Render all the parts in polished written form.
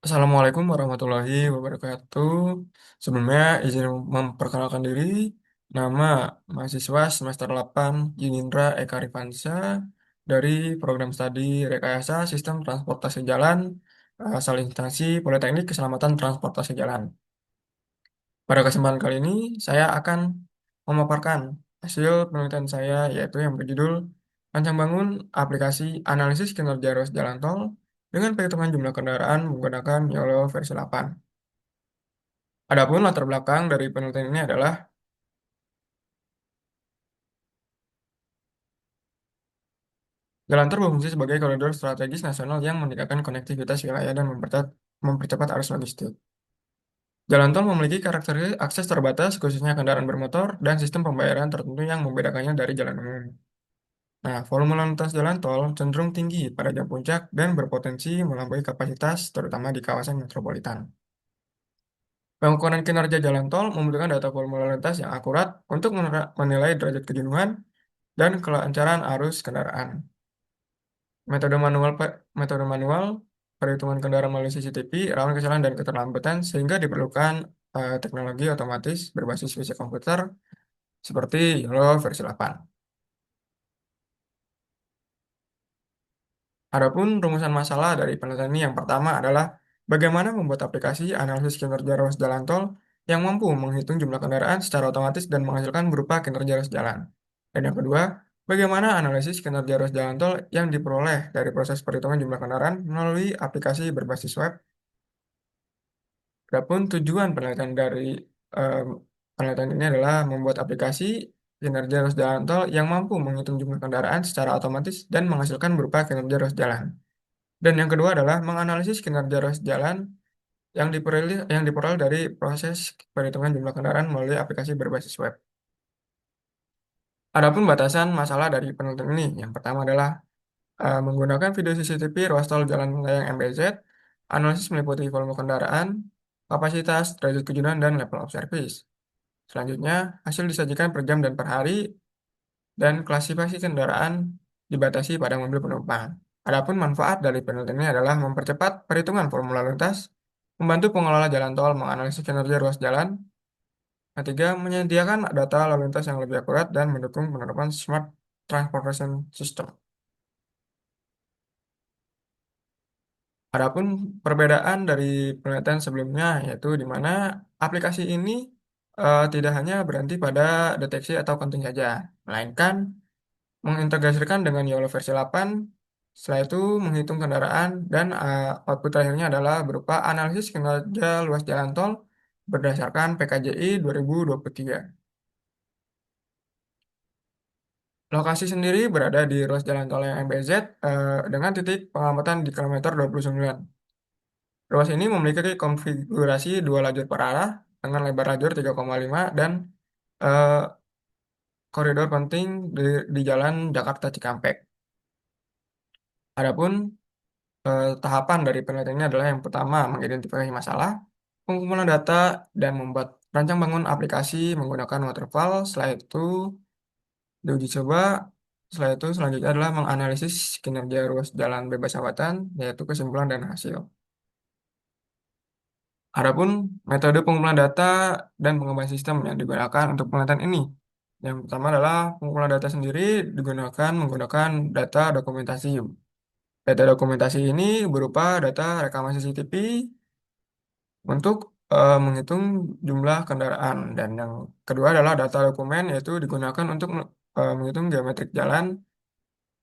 Assalamualaikum warahmatullahi wabarakatuh. Sebelumnya izin memperkenalkan diri. Nama mahasiswa semester 8 Yunindra Eka Rifansa dari program studi Rekayasa Sistem Transportasi Jalan asal instansi Politeknik Keselamatan Transportasi Jalan. Pada kesempatan kali ini saya akan memaparkan hasil penelitian saya yaitu yang berjudul Rancang Bangun Aplikasi Analisis Kinerja Ruas Jalan Tol dengan perhitungan jumlah kendaraan menggunakan YOLO versi 8. Adapun latar belakang dari penelitian ini adalah jalan tol berfungsi sebagai koridor strategis nasional yang meningkatkan konektivitas wilayah dan mempercepat arus logistik. Jalan tol memiliki karakteristik akses terbatas, khususnya kendaraan bermotor, dan sistem pembayaran tertentu yang membedakannya dari jalan umum. Nah, volume lalu lintas jalan tol cenderung tinggi pada jam puncak dan berpotensi melampaui kapasitas, terutama di kawasan metropolitan. Pengukuran kinerja jalan tol membutuhkan data volume lalu lintas yang akurat untuk menilai derajat kejenuhan dan kelancaran arus kendaraan. Metode manual metode manual perhitungan kendaraan melalui CCTV rawan kesalahan dan keterlambatan sehingga diperlukan teknologi otomatis berbasis fisik komputer seperti YOLO versi 8. Adapun rumusan masalah dari penelitian ini yang pertama adalah bagaimana membuat aplikasi analisis kinerja ruas jalan tol yang mampu menghitung jumlah kendaraan secara otomatis dan menghasilkan berupa kinerja ruas jalan. Dan yang kedua, bagaimana analisis kinerja ruas jalan tol yang diperoleh dari proses perhitungan jumlah kendaraan melalui aplikasi berbasis web. Adapun tujuan penelitian dari em, penelitian ini adalah membuat aplikasi kinerja ruas jalan tol yang mampu menghitung jumlah kendaraan secara otomatis dan menghasilkan berupa kinerja ruas jalan. Dan yang kedua adalah menganalisis kinerja ruas jalan yang diperoleh dari proses perhitungan jumlah kendaraan melalui aplikasi berbasis web. Adapun batasan masalah dari penelitian ini, yang pertama adalah menggunakan video CCTV ruas tol jalan layang MBZ, analisis meliputi volume kendaraan, kapasitas, derajat kejunan, dan level of service. Selanjutnya, hasil disajikan per jam dan per hari, dan klasifikasi kendaraan dibatasi pada mobil penumpang. Adapun manfaat dari penelitian ini adalah mempercepat perhitungan volume lalu lintas, membantu pengelola jalan tol menganalisis kinerja ruas jalan. Ketiga, menyediakan data lalu lintas yang lebih akurat dan mendukung penerapan Smart Transportation System. Adapun perbedaan dari penelitian sebelumnya, yaitu di mana aplikasi ini tidak hanya berhenti pada deteksi atau counting saja, melainkan mengintegrasikan dengan YOLO versi 8, setelah itu menghitung kendaraan, dan output akhirnya adalah berupa analisis kinerja luas jalan tol berdasarkan PKJI 2023. Lokasi sendiri berada di ruas jalan tol yang MBZ dengan titik pengamatan di kilometer 29. Ruas ini memiliki konfigurasi dua lajur per arah dengan lebar lajur 3,5 dan eh, koridor penting di Jalan Jakarta Cikampek. Adapun tahapan dari penelitian ini adalah yang pertama mengidentifikasi masalah, pengumpulan data, dan membuat rancang bangun aplikasi menggunakan waterfall. Setelah itu diuji coba. Setelah itu selanjutnya adalah menganalisis kinerja ruas jalan bebas hambatan, yaitu kesimpulan dan hasil. Adapun metode pengumpulan data dan pengembangan sistem yang digunakan untuk penelitian ini. Yang pertama adalah pengumpulan data sendiri digunakan menggunakan data dokumentasi. Data dokumentasi ini berupa data rekaman CCTV untuk menghitung jumlah kendaraan. Dan yang kedua adalah data dokumen, yaitu digunakan untuk menghitung geometrik jalan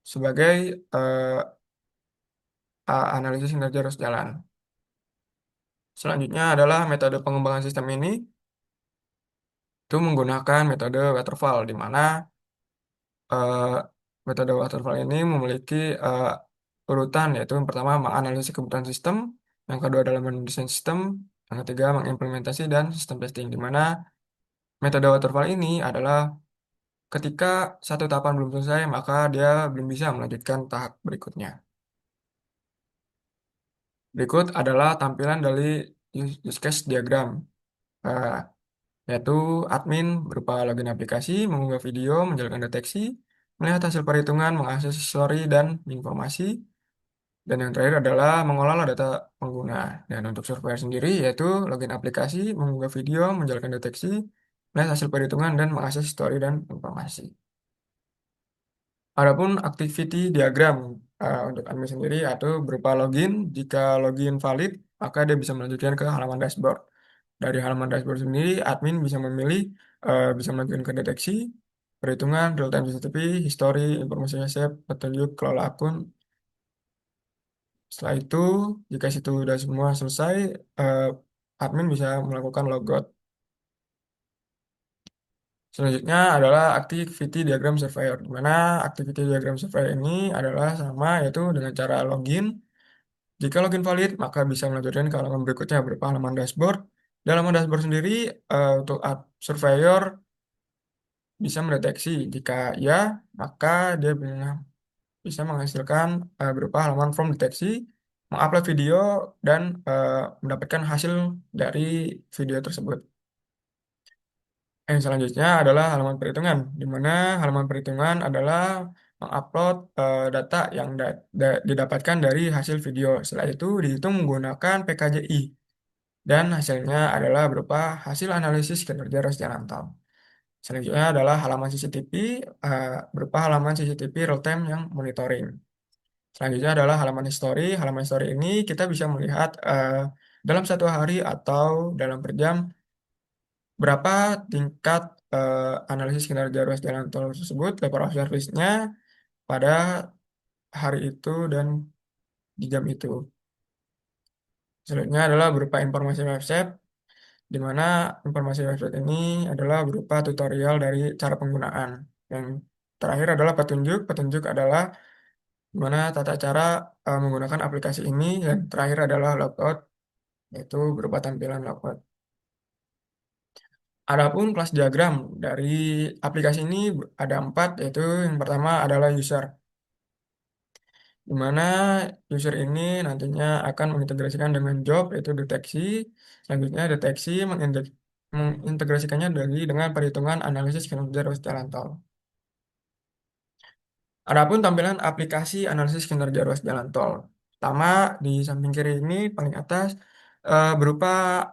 sebagai analisis kinerja ruas jalan. Selanjutnya adalah metode pengembangan sistem ini itu menggunakan metode waterfall, di mana eh, metode waterfall ini memiliki urutan, yaitu yang pertama menganalisis kebutuhan sistem, yang kedua adalah mendesain sistem, yang ketiga mengimplementasi dan sistem testing, di mana metode waterfall ini adalah ketika satu tahapan belum selesai, maka dia belum bisa melanjutkan tahap berikutnya. Berikut adalah tampilan dari use case diagram, eh, yaitu admin berupa login aplikasi, mengunggah video, menjalankan deteksi, melihat hasil perhitungan, mengakses histori dan informasi. Dan yang terakhir adalah mengolah data pengguna. Dan untuk surveyor sendiri yaitu login aplikasi, mengunggah video, menjalankan deteksi, melihat hasil perhitungan, dan mengakses histori dan informasi. Adapun activity diagram untuk admin sendiri atau berupa login, jika login valid, maka dia bisa melanjutkan ke halaman dashboard. Dari halaman dashboard sendiri, admin bisa memilih, bisa melanjutkan ke deteksi, perhitungan, real-time CCTV, histori, informasi save, petunjuk, kelola akun. Setelah itu, jika situ sudah semua selesai, eh, admin bisa melakukan logout. Selanjutnya adalah activity diagram surveyor, di mana activity diagram surveyor ini adalah sama, yaitu dengan cara login. Jika login valid, maka bisa melanjutkan ke halaman berikutnya berupa halaman dashboard. Dalam halaman dashboard sendiri, untuk surveyor bisa mendeteksi. Jika ya, maka dia bisa menghasilkan berupa halaman form deteksi, mengupload video, dan mendapatkan hasil dari video tersebut. Yang selanjutnya adalah halaman perhitungan, di mana halaman perhitungan adalah mengupload data yang didapatkan dari hasil video. Setelah itu dihitung menggunakan PKJI, dan hasilnya adalah berupa hasil analisis kinerja ruas jalan tol. Selanjutnya adalah halaman CCTV, berupa halaman CCTV real time yang monitoring. Selanjutnya adalah halaman history. Halaman history ini kita bisa melihat dalam satu hari atau dalam per jam berapa tingkat analisis kinerja ruas jalan tol tersebut, level of service-nya pada hari itu dan di jam itu. Selanjutnya adalah berupa informasi website, di mana informasi website ini adalah berupa tutorial dari cara penggunaan. Yang terakhir adalah petunjuk. Petunjuk adalah di mana tata cara menggunakan aplikasi ini. Yang terakhir adalah logout, yaitu berupa tampilan logout. Adapun kelas diagram dari aplikasi ini ada 4, yaitu yang pertama adalah user, di mana user ini nantinya akan mengintegrasikan dengan job, yaitu deteksi. Selanjutnya deteksi mengintegrasikannya dengan perhitungan analisis kinerja ruas jalan tol. Adapun tampilan aplikasi analisis kinerja ruas jalan tol. Pertama, di samping kiri ini paling atas berupa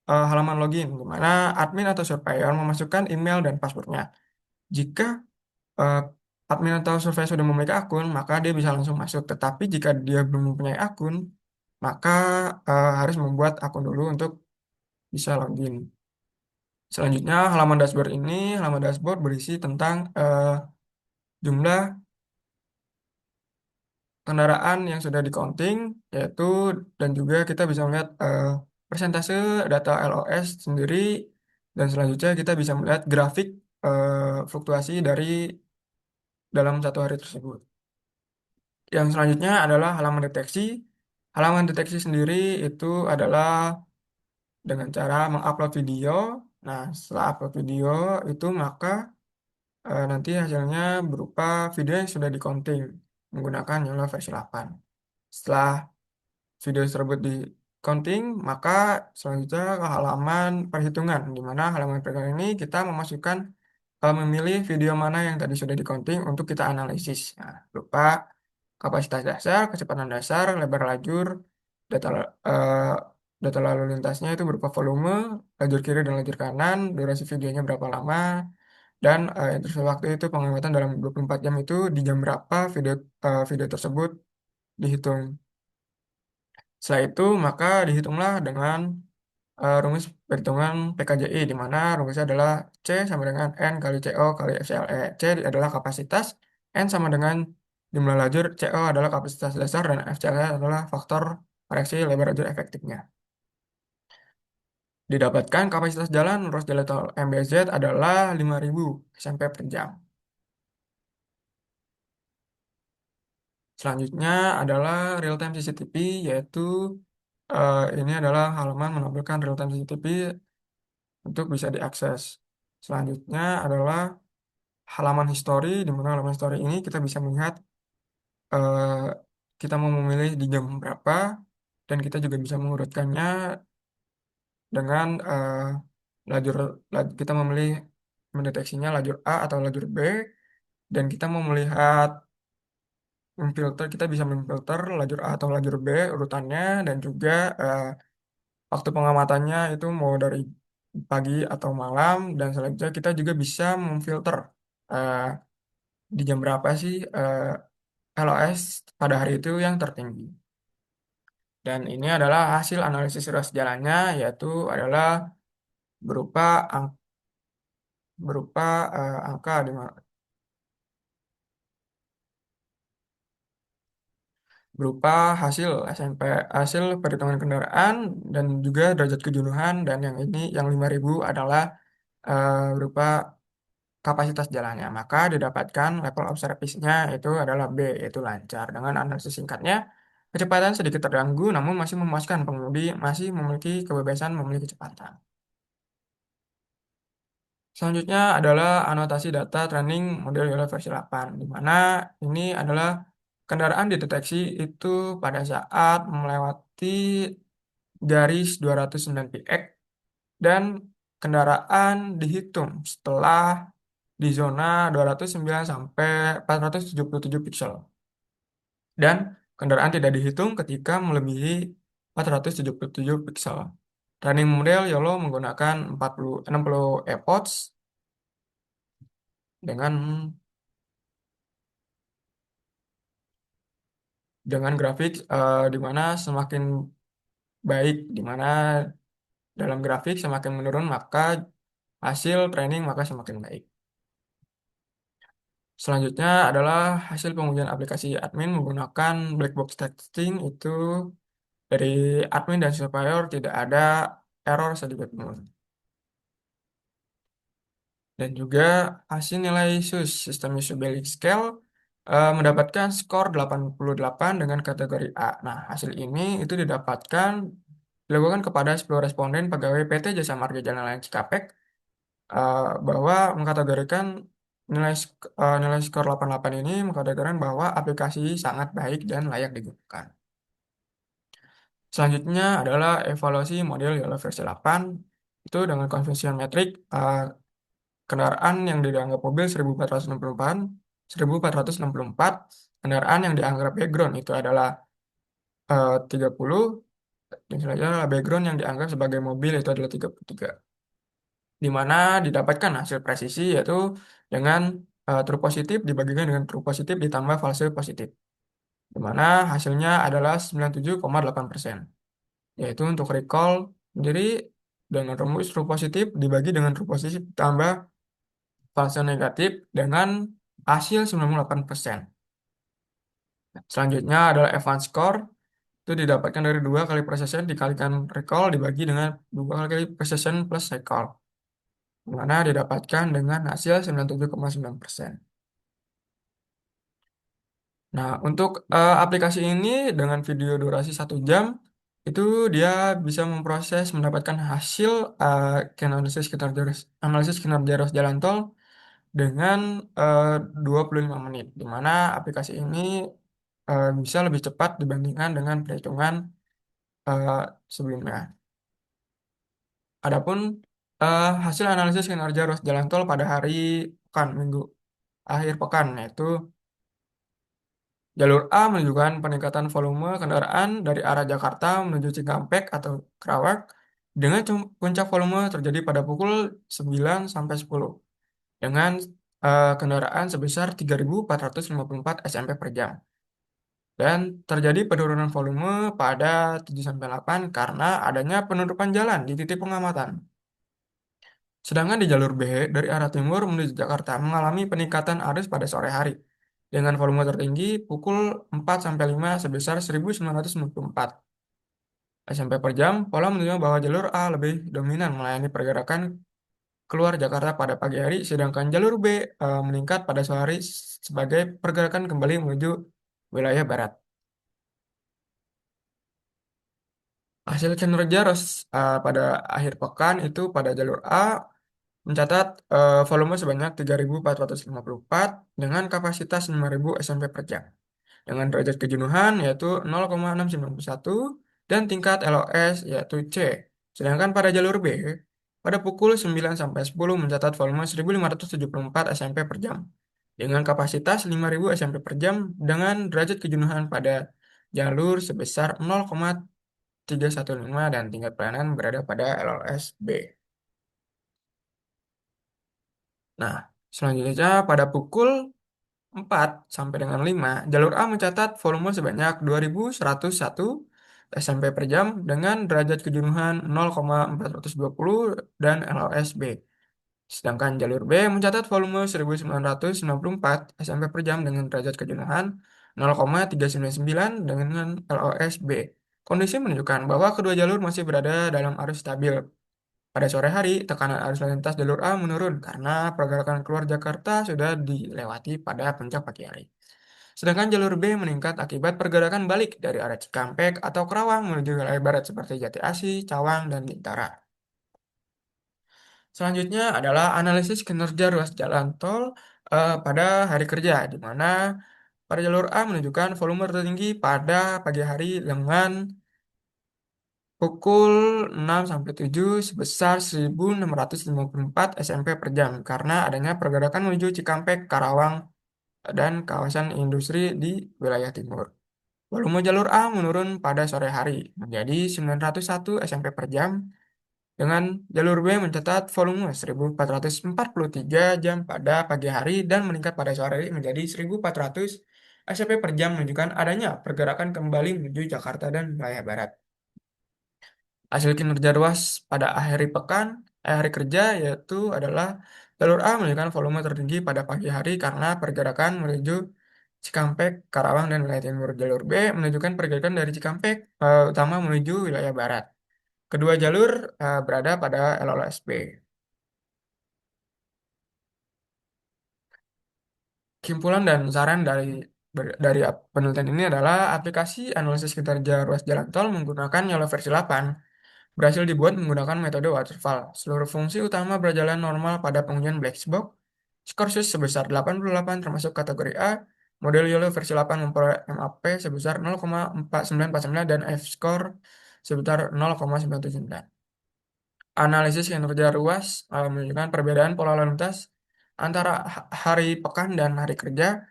halaman login, di mana admin atau surveyor memasukkan email dan passwordnya. Jika eh, admin atau surveyor sudah memiliki akun, maka dia bisa langsung masuk. Tetapi jika dia belum mempunyai akun, maka harus membuat akun dulu untuk bisa login. Selanjutnya, halaman dashboard berisi tentang jumlah kendaraan yang sudah di-counting, yaitu dan juga kita bisa melihat persentase data LOS sendiri, dan selanjutnya kita bisa melihat grafik fluktuasi dari dalam satu hari tersebut. Yang selanjutnya adalah halaman deteksi. Halaman deteksi sendiri itu adalah dengan cara mengupload video. Nah, setelah upload video itu maka nanti hasilnya berupa video yang sudah di-counting menggunakan Yola versi 8. Setelah video tersebut di counting, maka selanjutnya ke halaman perhitungan, di mana halaman perhitungan ini kita memasukkan memilih video mana yang tadi sudah di counting untuk kita analisis. Nah, berupa kapasitas dasar, kecepatan dasar, lebar lajur, data eh, data lalu lintasnya itu berupa volume, lajur kiri dan lajur kanan, durasi videonya berapa lama, dan interval waktu itu pengamatan dalam 24 jam itu di jam berapa video tersebut dihitung. Setelah itu, maka dihitunglah dengan rumus perhitungan PKJI, di mana rumusnya adalah C sama dengan N kali CO kali FCLE. C adalah kapasitas, N sama dengan jumlah lajur, CO adalah kapasitas dasar, dan FCLE adalah faktor koreksi lebar lajur efektifnya. Didapatkan kapasitas jalan ruas jalan tol MBZ adalah 5.000 SMP per jam. Selanjutnya adalah real-time CCTV, yaitu ini adalah halaman menampilkan real-time CCTV untuk bisa diakses. Selanjutnya adalah halaman history, di mana halaman history ini kita bisa melihat eh, kita mau memilih di jam berapa, dan kita juga bisa mengurutkannya dengan lajur, kita memilih mendeteksinya lajur A atau lajur B, dan kita mau melihat kita bisa memfilter lajur A atau lajur B urutannya dan juga waktu pengamatannya itu mau dari pagi atau malam dan selanjutnya kita juga bisa memfilter eh, di jam berapa sih LOS pada hari itu yang tertinggi. Dan ini adalah hasil analisis ruas jalannya yaitu adalah berupa berupa angka berupa hasil SMP hasil perhitungan kendaraan dan juga derajat kejenuhan dan yang ini yang 5.000 adalah berupa kapasitas jalannya. Maka didapatkan level of service-nya itu adalah B, yaitu lancar. Dengan analisis singkatnya, kecepatan sedikit terganggu namun masih memuaskan pengemudi masih memiliki kebebasan memiliki kecepatan. Selanjutnya adalah anotasi data training model Yellow versi 8, di mana ini adalah kendaraan dideteksi itu pada saat melewati garis 209 px dan kendaraan dihitung setelah di zona 209 sampai 477 pixel. Dan kendaraan tidak dihitung ketika melebihi 477 pixel. Running model YOLO menggunakan 60 AirPods dengan grafik di mana semakin baik, di mana dalam grafik semakin menurun maka hasil training maka semakin baik. Selanjutnya adalah hasil pengujian aplikasi admin menggunakan black box testing itu dari admin dan supplier tidak ada error sedikit pun. Dan juga hasil nilai SUS System Usability Scale mendapatkan skor 88 dengan kategori A. Nah, hasil ini itu dilakukan kepada 10 responden pegawai PT Jasa Marga Jalan Layang Cikampek bahwa mengkategorikan nilai skor 88 ini mengkategorikan bahwa aplikasi sangat baik dan layak digunakan. Selanjutnya adalah evaluasi model Yellow versi 8 itu dengan conversion metric kendaraan yang dianggap mobil 1464, kendaraan yang dianggap background itu adalah 30 dan selanjutnya background yang dianggap sebagai mobil itu adalah 33. Di mana didapatkan hasil presisi yaitu dengan true positif dibagikan dengan true positif ditambah false positif. Di mana hasilnya adalah 97,8%. Yaitu untuk recall sendiri dengan rumus true positif dibagi dengan true positif tambah false negatif dengan hasil 98%. Selanjutnya adalah advance score itu didapatkan dari 2 kali precision dikalikan recall dibagi dengan 2 kali precision plus recall. Di mana didapatkan dengan hasil 97,9%. Nah, untuk aplikasi ini dengan video durasi 1 jam itu dia bisa memproses mendapatkan hasil analisis kinerja ruas jalan tol dengan eh, 25 menit, di mana aplikasi ini bisa lebih cepat dibandingkan dengan perhitungan eh, sebelumnya. Adapun hasil analisis kinerja ruas jalan tol pada hari pekan, minggu, akhir pekan, yaitu jalur A menunjukkan peningkatan volume kendaraan dari arah Jakarta menuju Cikampek atau Kerawang dengan puncak volume terjadi pada pukul 9 sampai 10 dengan kendaraan sebesar 3.454 SMP per jam. Dan terjadi penurunan volume pada 7 sampai 8 karena adanya penutupan jalan di titik pengamatan. Sedangkan di jalur B dari arah timur menuju Jakarta mengalami peningkatan arus pada sore hari dengan volume tertinggi pukul 4 sampai 5 sebesar 1.994 SMP per jam. Pola menunjukkan bahwa jalur A lebih dominan melayani pergerakan keluar Jakarta pada pagi hari, sedangkan jalur B meningkat pada sore hari sebagai pergerakan kembali menuju wilayah barat. Hasil kinerja pada akhir pekan itu pada jalur A mencatat volume sebanyak 3.454 dengan kapasitas 5.000 SMP per jam. Dengan derajat kejenuhan yaitu 0,691 dan tingkat LOS yaitu C. Sedangkan pada jalur B, pada pukul 9 sampai 10 mencatat volume 1.574 SMP per jam dengan kapasitas 5.000 SMP per jam dengan derajat kejenuhan pada jalur sebesar 0,315 dan tingkat pelayanan berada pada LLS-B. Nah, selanjutnya pada pukul 4 sampai dengan 5, jalur A mencatat volume sebanyak 2.101 SMP per jam dengan derajat kejenuhan 0,420 dan LLS-B. Sedangkan jalur B mencatat volume 1.994 SMP per jam dengan derajat kejenuhan 0,399 dengan LOS-B. Kondisi menunjukkan bahwa kedua jalur masih berada dalam arus stabil. Pada sore hari, tekanan arus lalu lintas jalur A menurun karena pergerakan keluar Jakarta sudah dilewati pada puncak pagi hari. Sedangkan jalur B meningkat akibat pergerakan balik dari arah Cikampek atau Kerawang menuju wilayah barat seperti Jati Asih, Cawang, dan Bintara. Selanjutnya adalah analisis kinerja ruas jalan tol pada hari kerja, di mana pada jalur A menunjukkan volume tertinggi pada pagi hari dengan pukul 6 sampai 7 sebesar 1.654 SMP per jam karena adanya pergerakan menuju Cikampek, Karawang, dan kawasan industri di wilayah timur. Volume jalur A menurun pada sore hari menjadi 901 SMP per jam dengan jalur B mencatat volume 1.443 jam pada pagi hari dan meningkat pada sore hari menjadi 1.400 SMP per jam menunjukkan adanya pergerakan kembali menuju Jakarta dan wilayah barat. Hasil kinerja ruas pada hari kerja yaitu adalah jalur A menunjukkan volume tertinggi pada pagi hari karena pergerakan menuju Cikampek, Karawang, dan wilayah timur. Jalur B menunjukkan pergerakan dari Cikampek utama menuju wilayah barat. Kedua jalur berada pada LLSB. Kesimpulan dan saran dari penelitian ini adalah aplikasi analisis kinerja ruas jalan tol menggunakan Yellow versi 8 berhasil dibuat menggunakan metode waterfall. Seluruh fungsi utama berjalan normal pada pengujian black box. Skorsus sebesar 88 termasuk kategori A. Model Yellow versi 8 memperoleh MAP sebesar 0,4949 dan F-score sebesar 0,979. Analisis kinerja ruas menunjukkan perbedaan pola lalu lintas antara hari pekan dan hari kerja.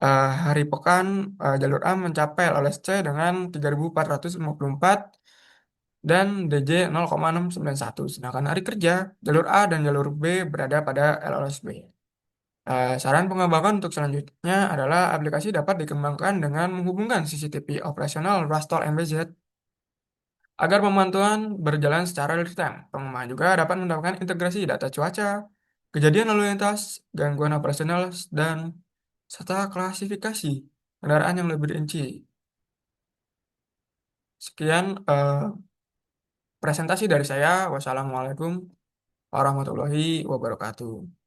Hari pekan jalur A mencapai LLSC dengan 3.454 dan DJ 0,691. Sedangkan hari kerja jalur A dan jalur B berada pada LLSB. Saran pengembangan untuk selanjutnya adalah aplikasi dapat dikembangkan dengan menghubungkan CCTV operasional ruas tol MBZ agar pemantauan berjalan secara real time. Pengembangan juga dapat mendapatkan integrasi data cuaca, kejadian lalu lintas, gangguan operasional, dan serta klasifikasi kendaraan yang lebih rinci. Sekian presentasi dari saya. Wassalamualaikum warahmatullahi wabarakatuh.